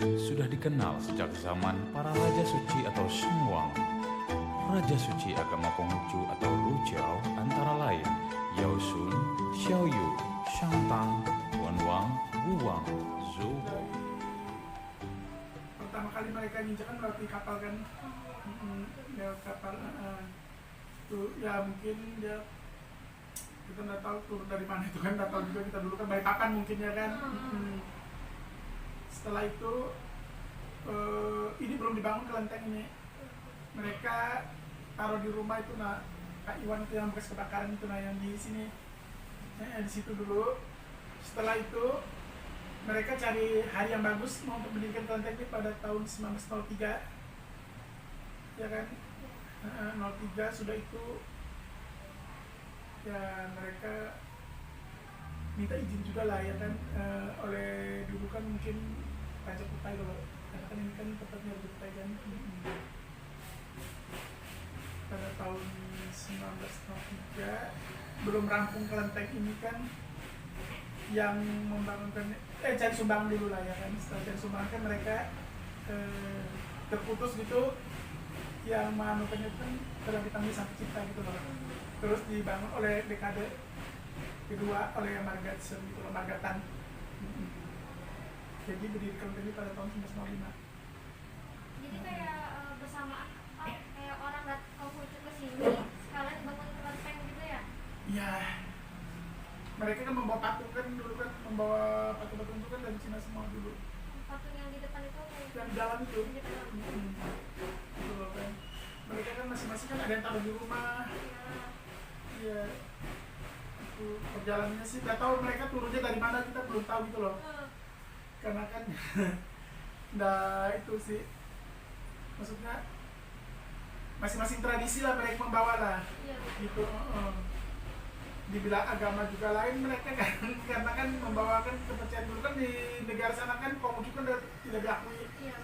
sudah dikenal sejak zaman para raja suci atau Shenhuang. Raja suci agama Konghucu atau Lujiao antara lain Yao Sun, Xiaoyu, Shangtang, Wenwang, Wuwang, Zhu. Pertama kali mereka nginjakan melalui kapal kan, lewat kapal. Tuh ya mungkin dia kita nggak tahu turun dari mana itu kan, nggak tahu juga kita dulu kan Balikpapan mungkin ya kan. Setelah itu ini belum dibangun kelenteng ini, mereka taruh di rumah itu. Nah Kak Iwan itu yang bekas kebakaran itu, nah yang di sini, di situ dulu. Setelah itu mereka cari hari yang bagus mau untuk mendirikan kelenteng ini pada tahun 1903 ya kan. 03 sudah itu ya mereka minta izin juga lah ya kan, oleh dulu kan mungkin Raja Kutai loh, karena kan ini kan tempatnya Raja Kutai kan. Pada tahun 1903 belum rampung kelenteng ini kan, yang membangunkan cari sumbangan dulu lah ya kan. Setelah cari sumbangan kan mereka terputus gitu, yang manukannya kan telah dipanggil Sang Pencipta gitu loh. Terus dibangun oleh dekade kedua oleh Margatsen gitu loh, Margatan. Jadi berdiri kelenteng ini pada tahun 1905. Jadi kayak bersamaan kayak orang datang Konghucu ke sini sekalian bangun kelenteng gitu ya? Iya. Mereka kan membawa patung kan dulu kan, membawa patung-patung itu kan dari Cina semua dulu. Patung yang di depan itu kayak Yang di dalam itu. di dalam. Gitu loh kan. Mereka kan masing-masing kan ada yang taruh di rumah. Iya. Itu perjalanannya sih nggak tahu mereka turunnya dari mana, kita belum tahu gitu loh. Karena kan itu sih maksudnya masing-masing tradisi lah mereka membawa lah. Iya. Gitu. Dibilang agama juga lain mereka kan, karena kan membawakan kepercayaan dulu kan di negara sana kan Konghucu kan tidak diakui. Iya.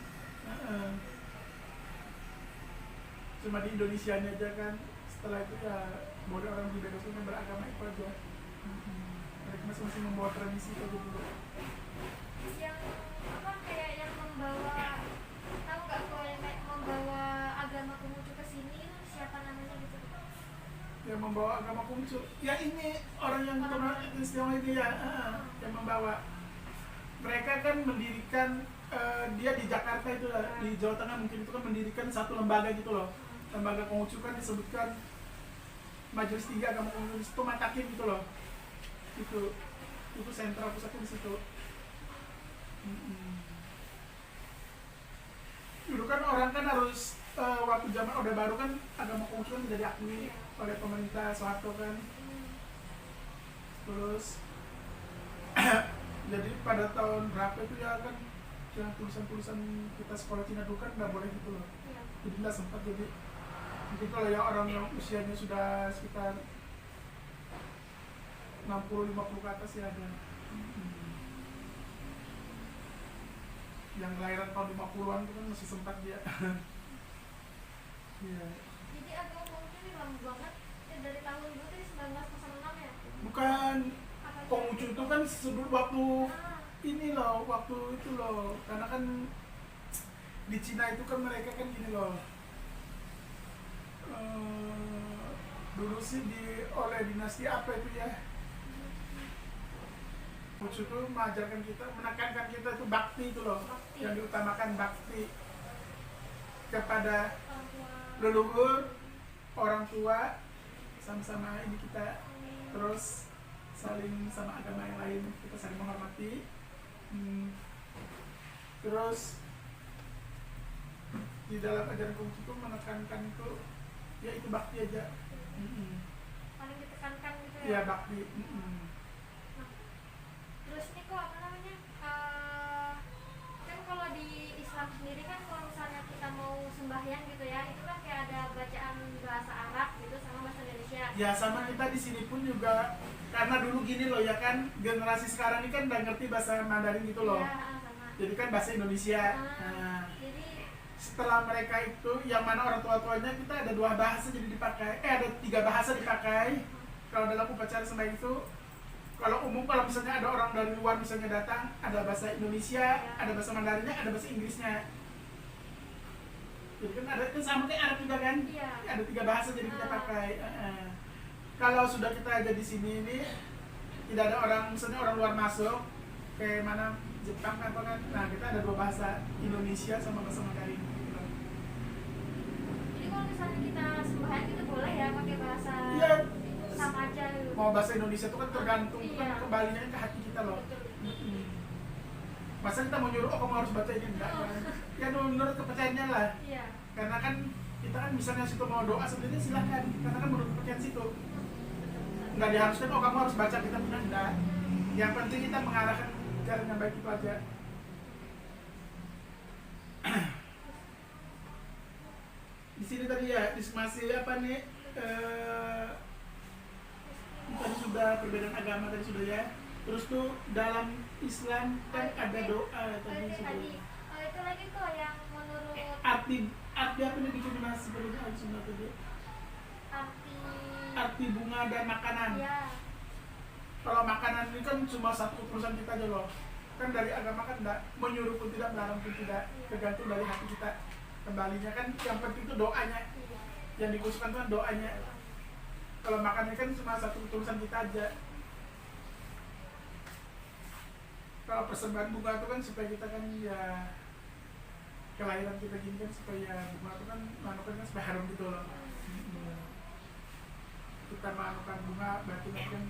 Cuma di Indonesia aja kan. Setelah itu ya boleh orang dibebaskan beragama itu aja. Mereka masing-masing membawa tradisi itu dulu. Yang apa kayak yang membawa, tahu nggak kalau yang kayak membawa agama Konghucu ke sini itu siapa namanya gitu? Yang membawa agama Konghucu ya ini orang yang terkenal istimewa ini ya, yang membawa. Mereka kan mendirikan dia di Jakarta itu lah, di Jawa Tengah mungkin itu kan mendirikan satu lembaga gitu loh. Lembaga Konghucu kan disebutkan Majelis Tinggi Agama Konghucu itu Matakin gitu loh. Itu sentral pusatnya di situ. Dulu kan orang kan harus waktu zaman Orde Baru kan agama Konghucu kan tidak diakui oleh pemerintah Soeharto kan. Terus jadi pada tahun berapa itu ya kan, yang tulisan-tulisan kita sekolah Cina dulu kan nggak boleh gitu loh. Iya. Jadi nggak sempat. Jadi mungkin kalau yang orang yang usianya sudah sekitar 60-50 ke atas ya ada. Yang kelahiran tahun 50-an itu kan masih sempat dia. Iya. Jadi agama Konghucu ini lama banget ya, dari tahun dulu tadi 1906 ya? Bukan, Apa Konghucu itu kan sebelum waktu ini loh, waktu itu loh. Karena kan di Cina itu kan mereka kan gini loh. Dulu sih oleh dinasti apa itu ya? Konghucu itu mengajarkan kita, menekankan kita itu bakti itu loh. Bakti. Yang diutamakan bakti kepada orang tua? leluhur, orang tua, sama-sama ini kita, terus saling sama agama yang lain kita saling menghormati. Terus di dalam ajaran Konghucu itu menekankan itu ya itu bakti aja. Paling ditekankan gitu ya? Ya bakti. Terus ini kok apa namanya, kan kalau di Islam sendiri kan kalau misalnya kita mau sembahyang gitu ya, itu kan kayak ada bacaan bahasa Arab gitu sama bahasa Indonesia. Ya sama kita di sini pun juga, karena dulu gini loh ya kan, generasi sekarang ini kan udah ngerti bahasa Mandarin gitu loh. Iya, sama. Jadi kan bahasa Indonesia. Nah, Jadi setelah mereka itu yang mana orang tua-tuanya kita ada 2 bahasa jadi dipakai, ada 3 bahasa dipakai kalau dalam upacara sembahyang itu. Kalau umum, kalau misalnya ada orang dari luar misalnya datang, ada bahasa Indonesia, ada bahasa Mandarinnya, ada bahasa Inggrisnya. Jadi kan ada kan sama kayak Arab juga kan? Iya. Ada 3 bahasa jadi kita pakai. Kalau sudah kita ada di sini ini, tidak ada orang, misalnya orang luar masuk, kayak mana Jepang apa kan? Nah kita ada 2 bahasa, Indonesia sama bahasa Mandarin. Gitu. Jadi kalau misalnya kita sembahyang itu boleh ya pakai bahasa Iya. sama aja gitu. Mau bahasa Indonesia itu kan tergantung Iya. kan kembalinya ke hati kita loh. Betul. Masa kita mau nyuruh, oh kamu harus baca ini enggak kan? Ya menurut kepercayaannya lah. Iya. Karena kan kita kan misalnya situ mau doa sebenarnya silahkan, karena kan menurut kepercayaan situ. Nggak diharuskan, oh kamu harus baca kita punya enggak. Yang penting kita mengarahkan jalan yang baik itu aja. Di sini tadi ya diskusi apa nih? Tadi sudah perbedaan agama tadi sudah ya. Terus tuh dalam Islam kan ada doa tadi sudah. Itu lagi kok yang menurut Arti apa nih diskriminasi sebelumnya harus sudah tadi? Arti bunga dan makanan. ya. Kalau makanan ini kan cuma satu urusan kita aja loh. Kan dari agama kan enggak, menyuruh pun tidak, melarang pun tidak, tergantung dari hati kita. Kembalinya kan yang penting itu doanya. Iya. Yang dikhususkan kan doanya. Kalau makannya kan cuma satu urusan kita aja. Kalau persembahan bunga itu kan supaya kita kan ya kelahiran kita gini kan supaya bunga itu kan manukan kan supaya harum gitu loh. Kita manukan bunga berarti kan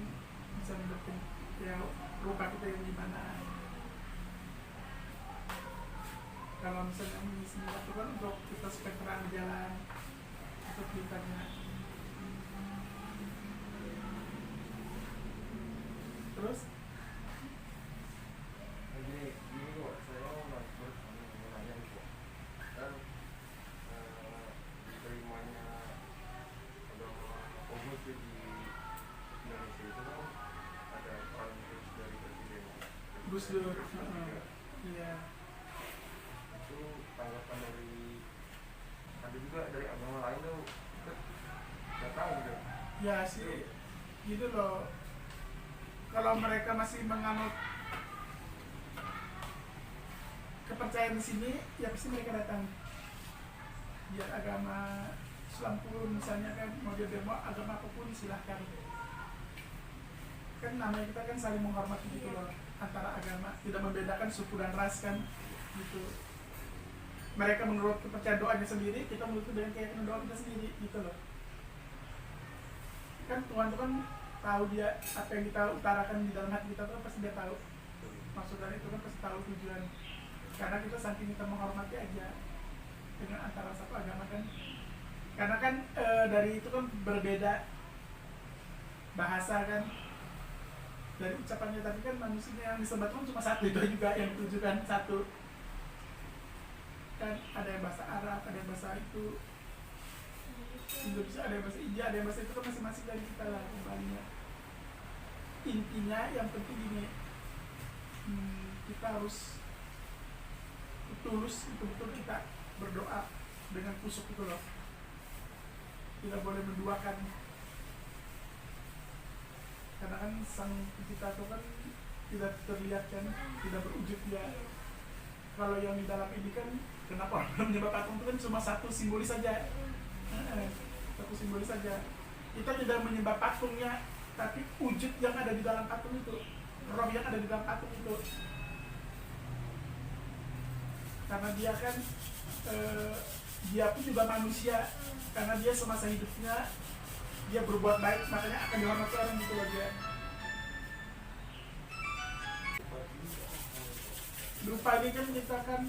bisa mendapatkan ya rupa kita yang gimana. Kalau misalnya mengisi itu kan untuk kita supaya terang di jalan untuk ditanya. Terus jadi gini kok, saya mau nanya nih kok, kan diterimanya agama Konghucu di Indonesia itu kan ada peran terus dari presiden Gus Dur, juga. iya. Itu tanggapan dari ada juga dari agama lain tuh kita nggak tahu gitu. Ya sih, gitu loh. Kalau mereka masih menganut kepercayaan di sini, ya pasti mereka datang. Biar agama Islam pun misalnya kan mau dia demo agama apapun silahkan. Kan namanya kita kan saling menghormati gitu loh antara agama, tidak membedakan suku dan ras kan gitu. Mereka menurut kepercayaan doanya sendiri, kita menurut dengan keyakinan doa kita sendiri gitu loh. Kan Tuhan itu kan tahu dia apa yang kita utarakan di dalam hati kita tuh pasti dia tahu. Maksud dari itu kan pasti tahu tujuan. Karena kita saking kita menghormati aja dengan antara satu agama kan. Karena kan dari itu kan berbeda bahasa kan. Dari ucapannya tadi kan manusia yang disembah Tuhan cuma satu, itu juga yang ditujukan satu. Kan ada yang bahasa Arab, ada yang bahasa itu Indonesia, ada yang bahasa India, ada yang bahasa itu kan masing-masing dari kita lah kembalinya. Intinya yang penting gini, kita harus tulus, betul-betul kita berdoa dengan kusuk itu loh. Tidak boleh menduakan. Karena kan sang pencipta itu kan tidak terlihat kan, tidak berwujud ya. Kalau yang di dalam ini kan, kenapa orang menyembah patung itu kan cuma satu simbolis saja. Satu simbolis saja. Kita tidak menyembah patungnya, tapi wujud yang ada di dalam patung itu, roh yang ada di dalam patung itu. Karena dia kan dia pun juga manusia, karena dia semasa hidupnya dia berbuat baik, makanya akan dihormati orang gitu loh dia. Berupa ini kan kita kan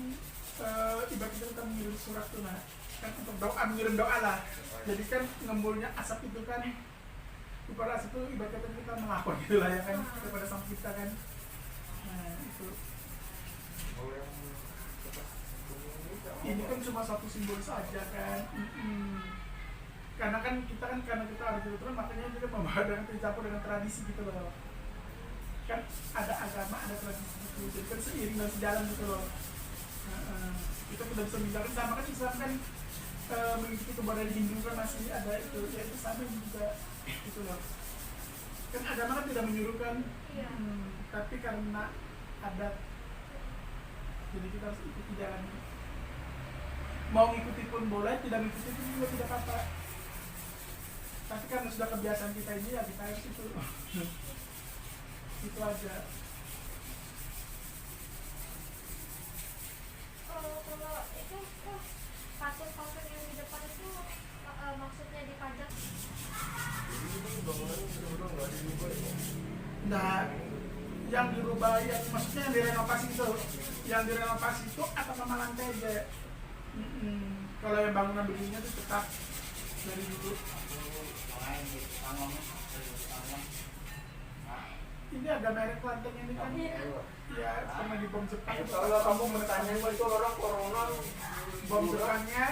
ibarat kita mengirim surat tuh nah, kan untuk doa, mengirim doa lah. Jadi kan ngembulnya asap itu kan, ibarat asap itu ibaratnya kita melapor gitu lah ya kan kepada sang kita kan. Nah itu. Ini kan cuma satu simbol saja kan. Karena kan kita harus betul, makanya kita membawa dengan tercampur dengan tradisi gitu loh. Kan ada agama, ada tradisi gitu, jadi kan seiring dan sejalan gitu loh. Kita tidak bisa membedakan, sama kan Islam kan mengikuti kebudayaan Hindu kan masih ada itu, ya itu sama juga gitu loh. Kan agama kan tidak menyuruhkan, Iya. tapi karena adat, jadi kita harus ikuti jalannya. Mau ngikuti pun boleh, tidak ngikuti pun juga tidak apa-apa. Tapi karena sudah kebiasaan kita ini ya kita harus itu. Itu aja. Kalau itu kok patung-patung yang di depan itu maksudnya dipajang? Ini bangunan benar-benar nggak dirubah ya. Nah, yang dirubah, yang maksudnya yang direnovasi itu, atap sama lantai aja. Kalau yang bangunan begininya itu tetap dari dulu. Ini ada merek lanteng ini kan, ya pernah di bom Jepang. Kalau kamu bertanya itu orang corona Bom Jepangnya,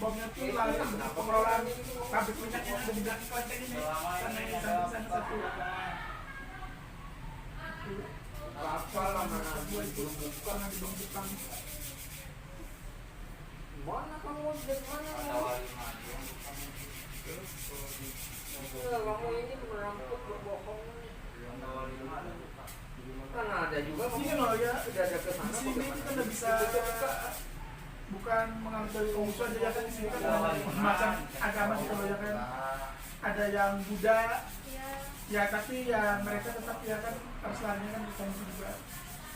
bomnya tuh lalu pengelolaan pabrik minyak yang ada di belakang kelenteng ini. Karena ini sana satu. apa lah mana Dua itu karena di bom Jepang. mana kamu dari mana kamu? Kamu ini merampok berbohong. Kan ada juga Ini loh ya, sudah ada di kesana sini kita nggak bisa, bukan mengambil dari konghucu aja ya kan, di sini kan ada macam agama gitu loh ya kan. Ada yang Buddha, Iya. ya tapi ya mereka tetap ya kan harus larinya kan di konghucu juga.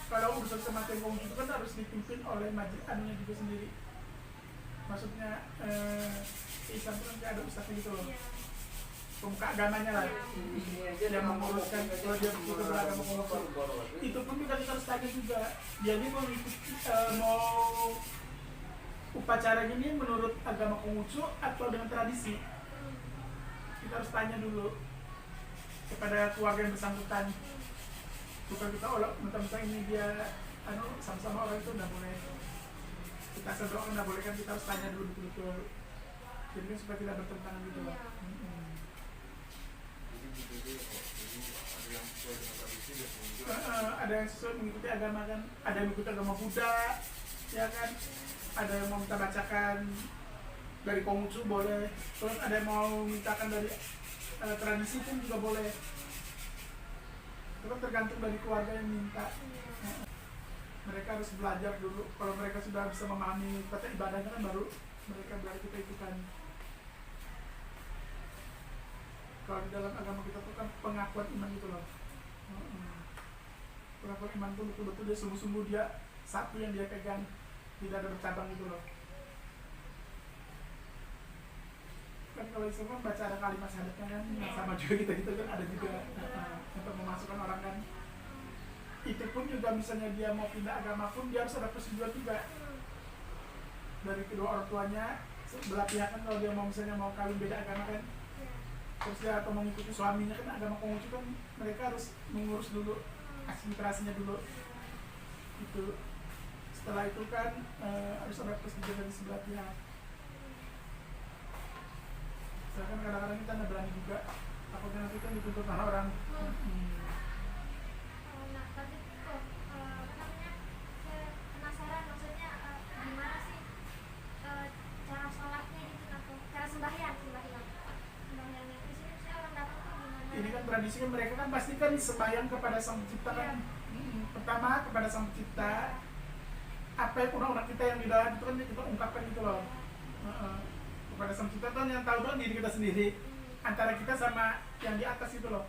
Kalau urusan kematian konghucu itu kan harus dipimpin oleh majlis anunya juga sendiri. Maksudnya Islam itu kan kayak ada ustadznya gitu loh, Iya. pemuka agamanya lah, ini aja yang menguruskan kalau dia betul beragama konghucu. Itu pun juga kita harus tanya juga, dia ini mau mau upacara ini menurut agama Konghucu atau dengan tradisi. Kita harus tanya dulu kepada keluarga yang bersangkutan. Bukan kita olah mentang-mentang ini dia sama-sama orang itu udah boleh kita sedorong, nggak boleh kan, kita harus tanya dulu betul-betul. Jadi kan supaya tidak bertentangan gitu loh. Iya. Jadi ada yang sesuai dengan tradisi dan juga Ada yang sesuai mengikuti agama kan, ada yang mengikuti agama Buddha, ya kan, ada yang mau kita bacakan dari Konghucu boleh, terus ada yang mau mintakan dari tradisi pun juga boleh. Itu kan tergantung dari keluarga yang minta. Mereka harus belajar dulu. Kalau mereka sudah bisa memahami tata ibadahnya kan baru mereka belajar kita ikutan. Kalau di dalam agama kita tuh kan pengakuan iman gitu loh. Pengakuan iman tuh betul-betul dia sungguh-sungguh dia satu yang dia pegang, tidak ada bercabang gitu loh. Kan kalau Islam kan baca ada kalimat syahadatnya kan, sama juga kita gitu kan ada juga untuk memasukkan orang kan. Itu pun juga misalnya dia mau pindah agama pun dia harus ada persetujuan juga dari kedua orang tuanya, belah pihak kan. Kalau dia mau misalnya mau kawin beda agama kan, terus dia atau mengikuti suaminya kan, agama Konghucu kan mereka harus mengurus dulu administrasinya dulu itu. Setelah itu kan harus ada persetujuan dari sebelah pihak. Sedangkan kadang-kadang kita nggak berani juga, takutnya nanti kan dituntut sama orang. Nah, tadi tuh apa namanya? Saya penasaran maksudnya gimana sih cara sholatnya gitu atau cara sembahyangnya itu sih saya orang datang tuh gimana? Ini kan tradisi kan mereka kan pasti kan sembahyang kepada Sang Pencipta kan. Pertama kepada Sang Pencipta, apa yang undang-undang kita yang di dalam itu kan kita ungkapkan gitu loh. Kepada Sang Pencipta kan yang tahu dong diri kita sendiri, antara kita sama yang di atas itu loh.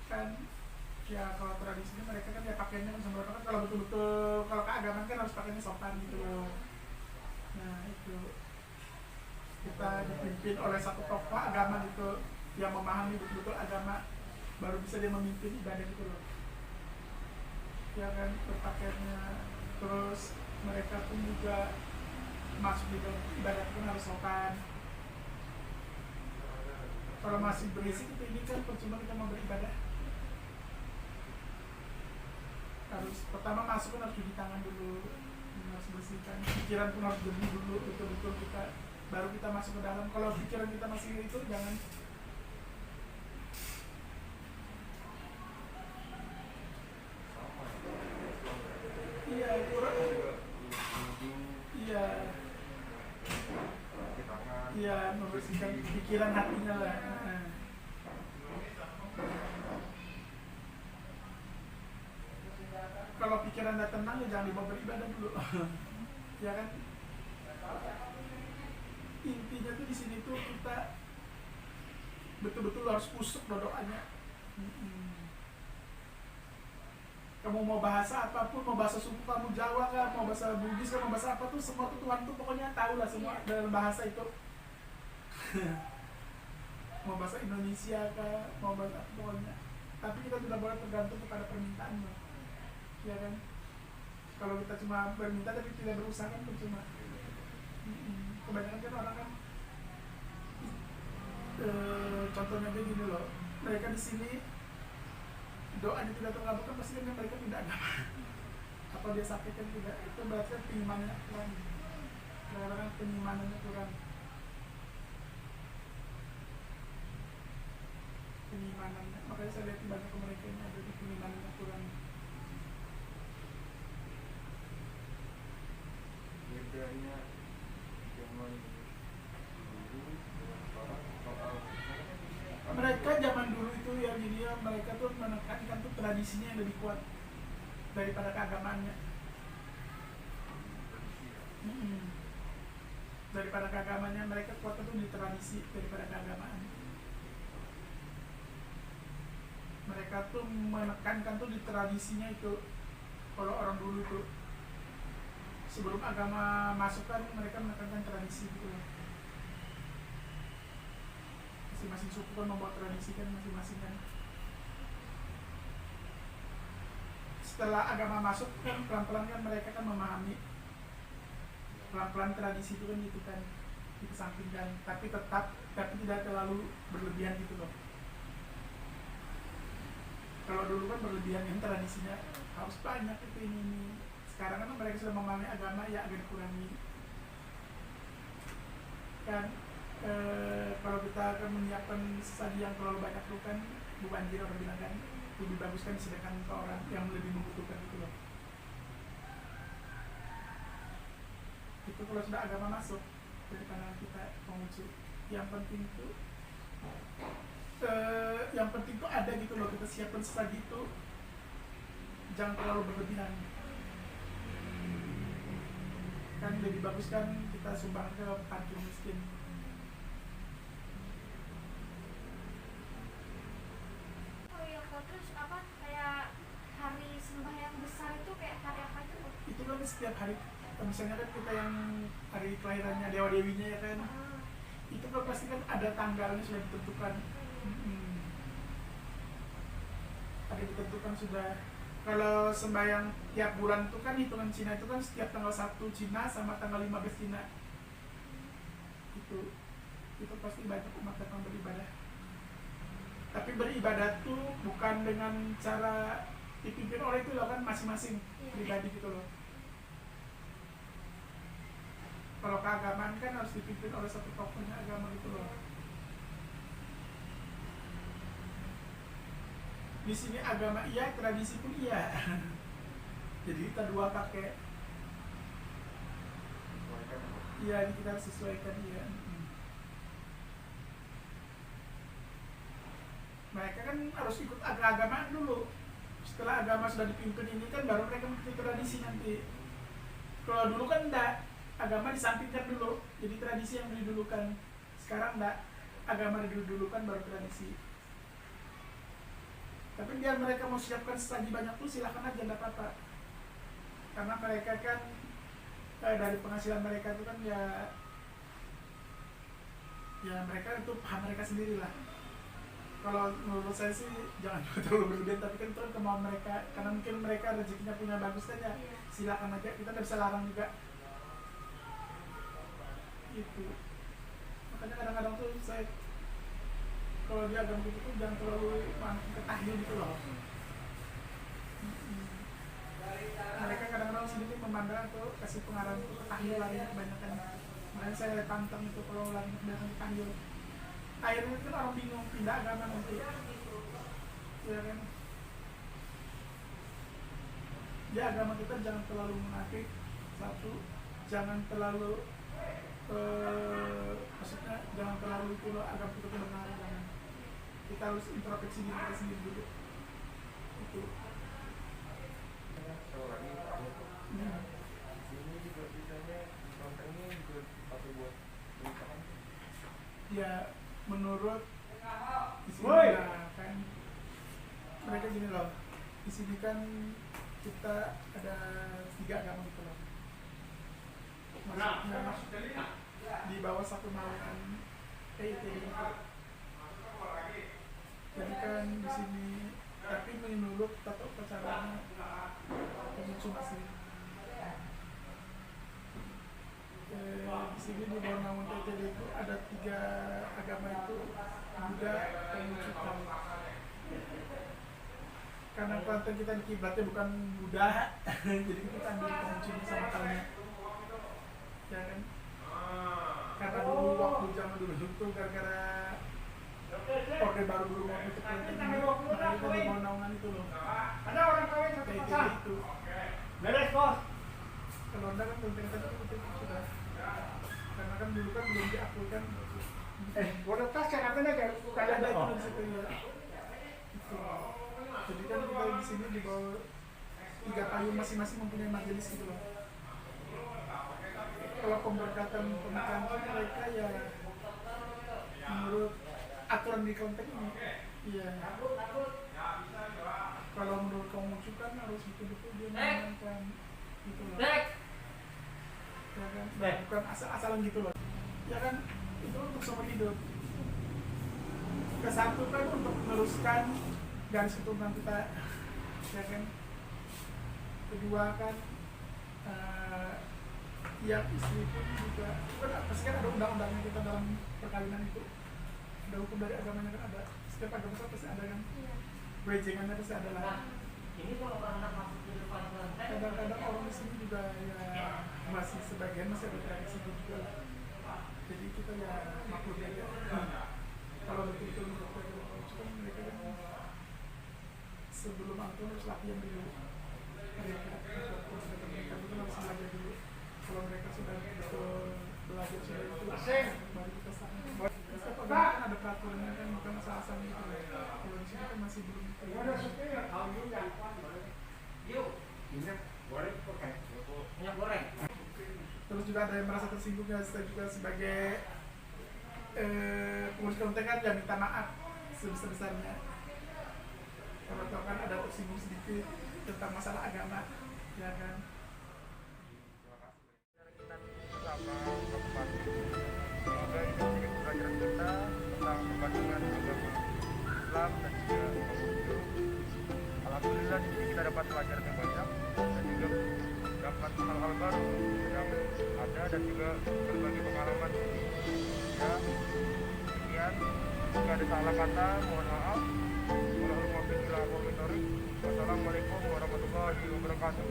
Kan ya kalau tradisinya mereka kan ya pakaiannya kan sembrono kan, kalau betul-betul kalau keagamaan kan harus pakainya sopan gitu loh. Nah itu kita dipimpin oleh satu tokoh agama gitu yang memahami betul-betul agama, baru bisa dia memimpin ibadah gitu loh. Ya kan berpakaiannya, terus mereka pun juga masuk di dalam ibadah pun harus sopan. Kalau masih berisik itu ini kan percuma kita mau beribadah. Harus pertama masuk kan harus cuci tangan dulu, harus bersihkan, pikiran pun harus jernih dulu betul-betul kita, baru kita masuk ke dalam. Kalau pikiran kita masih itu jangan. sama ya. Iya kurang. Juga wudhu, Iya, cuci tangan. iya membersihkan pikiran hatinya lah. pikiran Anda tenang, ya jangan dibawa beribadah dulu. Ya kan? Intinya tuh di sini tuh kita betul-betul harus kusuk doanya. Kamu mau bahasa apapun, mau bahasa suku kamu Jawa kah, mau bahasa Bugis kah, mau bahasa apa tuh, semua tuh Tuhan tuh pokoknya tahu lah semua dalam bahasa itu. Mau bahasa Indonesia kah, mau bahasa apa pokoknya. Tapi kita tidak boleh tergantung kepada permintaan, loh. Ya kan? Kalau kita cuma berminta tapi tidak berusaha kan percuma. Kebanyakan kan orang kan contohnya aja gini loh, mereka di sini doanya tidak terkabulkan pasti kan mereka tidak agama. Apa dia sakit kan tidak, itu berarti kan pengimanannya kurang. Kadang-kadang pengimanannya kurang. Pengimanannya, makanya saya lihat banyak mereka ini ada di pengimanannya kurang. Bedanya zaman dulu dengan sekarang soal Mereka zaman dulu itu ya gini ya, mereka tuh menekankan tuh tradisinya yang lebih kuat daripada keagamaannya. Daripada keagamaannya, mereka kuat tuh di tradisi daripada keagamaan. Mereka tuh menekankan tuh di tradisinya itu. Kalau orang dulu itu sebelum agama masuk kan mereka menekankan tradisi gitu. Masing-masing suku kan membawa tradisi kan masing-masing kan. Setelah agama masuk kan pelan-pelan kan mereka kan memahami, pelan-pelan tradisi itu kan gitu kan dikesampingkan, tapi tidak terlalu berlebihan gitu loh. Kalau dulu kan berlebihan yang tradisinya harus banyak itu ini. Sekarang kan mereka sudah memahami agama, ya agak dikurangi kan. Kalau kita akan menyiapkan sesaji yang terlalu banyak itu kan banjir, orang bilang kan lebih bagus kan disediakan ke orang yang lebih membutuhkan itu loh. Itu kalau sudah agama masuk daripada kita mengucu. Yang penting tuh ada gitu loh, kita siapkan sesaji itu jangan terlalu berlebihan. Kan lebih bagus kan kita sumbang ke panti miskin. Terus apa kayak hari sembahyang besar itu kayak hari apa itu? Itu kan setiap hari, misalnya kan kita yang hari kelahirannya Dewa Dewinya ya kan, itu kan pasti kan ada tanggalnya sudah ditentukan. Ada ditentukan sudah. Kalau sembahyang tiap bulan itu kan hitungan Cina itu kan setiap tanggal 1 Cina sama tanggal 15 Cina. Itu pasti banyak umat datang beribadah. Tapi beribadah tuh bukan dengan cara dipimpin oleh itu loh kan, masing-masing pribadi gitu loh. Kalau keagamaan kan harus dipimpin oleh satu tokohnya agama gitu loh. Di sini agama iya, tradisi pun iya. Jadi kita dua pakai. Iya, kita harus sesuaikan iya. Mereka kan harus ikut keagamaan dulu. Setelah agama sudah dipimpin ini kan baru mereka mengikuti tradisi nanti. Kalau dulu kan enggak, agama disampingkan dulu, jadi tradisi yang didulukan. Sekarang enggak, agama didulukan baru tradisi. Tapi biar mereka mau siapkan sesaji banyak tuh silakan aja, enggak apa-apa. Karena mereka kan dari penghasilan mereka itu kan ya mereka itu paham mereka sendiri lah. Kalau menurut saya sih jangan terlalu berlebihan, tapi kan itu kan kemauan mereka, karena mungkin mereka rezekinya punya bagus saja. Silakan aja, kita nggak bisa larang juga. Itu makanya kadang-kadang tuh saya kalau di agama itu tuh jangan terlalu ketahui gitu loh. Mereka kadang-kadang sini tuh memandang tuh kasih pengarang tuh ketahuan kebanyakan. Makanya saya tantang itu kalau lagi kebanyakan ketahuan. Akhirnya kan orang bingung pindah agama nanti, ya kan? Ya agama kita jangan terlalu munafik, satu, jangan terlalu maksudnya jangan terlalu itu agama kita benar, jangan. Kita harus introspeksi diri kita sendiri dulu. Itu. sekali lagi kamu tuh di sini juga bisanya di kelentengnya juga dipakai buat pernikahan. Ya menurut di sini lah kan mereka gini loh, di sini kan kita ada 3 agama gitu loh, maksudnya di bawah satu naungan PIT gitu. Jadi kan di sini tapi menurut tata upacaranya Konghucu masih di sini di bawah naungan PIT itu ada 3 agama itu Buddha, Konghucu, Taoisme. Karena Kelantan kita kiblatnya bukan Buddha, jadi kita ambil Konghucu sama Taonya, ya kan? Karena dulu waktu zaman dulu itu gara-gara Orde Baru dulu mau itu Kelantan ini, makanya kita di bawah naungan itu loh. Ada orang kawin satu PIT pasang. itu. Beres bos. Kalau Anda kan Kelantan itu sudah, karena kan dulu kan belum diakui kan. Bodoh tas kan apa aja? Kayak ada itu di situ ya. Itu. Jadi kan kita di sini di bawah 3 payung masing-masing mempunyai majelis gitu loh. Kalau pemberkatan pernikahan itu mereka ya menurut aturan di Kelenteng ini, iya. Kalau menurut Konghucu kan harus betul-betul dia menjalankan gitu loh. Ya kan, bukan asal-asalan gitu loh. Ya kan, itu untuk seumur hidup. Kesatu kan untuk meneruskan garis keturunan kita, ya kan. Kedua kan yang istri pun juga kan pasti kan ada undang-undangnya kita dalam perkawinan itu, ada hukum dari agamanya kan ada, setiap agama pasti ada kan, brejengannya pasti ada lah. Kadang-kadang orang di sini juga ya masih sebagian masih ada tradisi juga lah. Jadi kita ya maklum aja. Kalau betul-betul kan mereka kan sebelum itu harus latihan dulu. Mereka itu harus belajar dulu. Kalau mereka sudah belajar sudah itu baru kita sana. Setiap agama kan ada peraturannya kan, bukan asal-asalan gitu. Kalau di sini kan masih belum Minyak goreng. Terus juga ada yang merasa tersinggung ya, saya juga sebagai pengurus Kelenteng kan ya minta maaf sebesar-besarnya. Kalau tahu kan ada tersinggung sedikit tentang masalah agama, ya kan. Bersama Kabupaten. Semoga ini sedikit pelajaran kita tentang perbandingan agama Islam dan juga Konghucu. Alhamdulillah di sini kita dapat pelajaran yang banyak dan juga dapat hal-hal baru yang ada dan juga berbagi pengalaman. Ya, sekian. Jika ada salah kata, mohon maaf. Wassalamualaikum warahmatullahi wabarakatuh.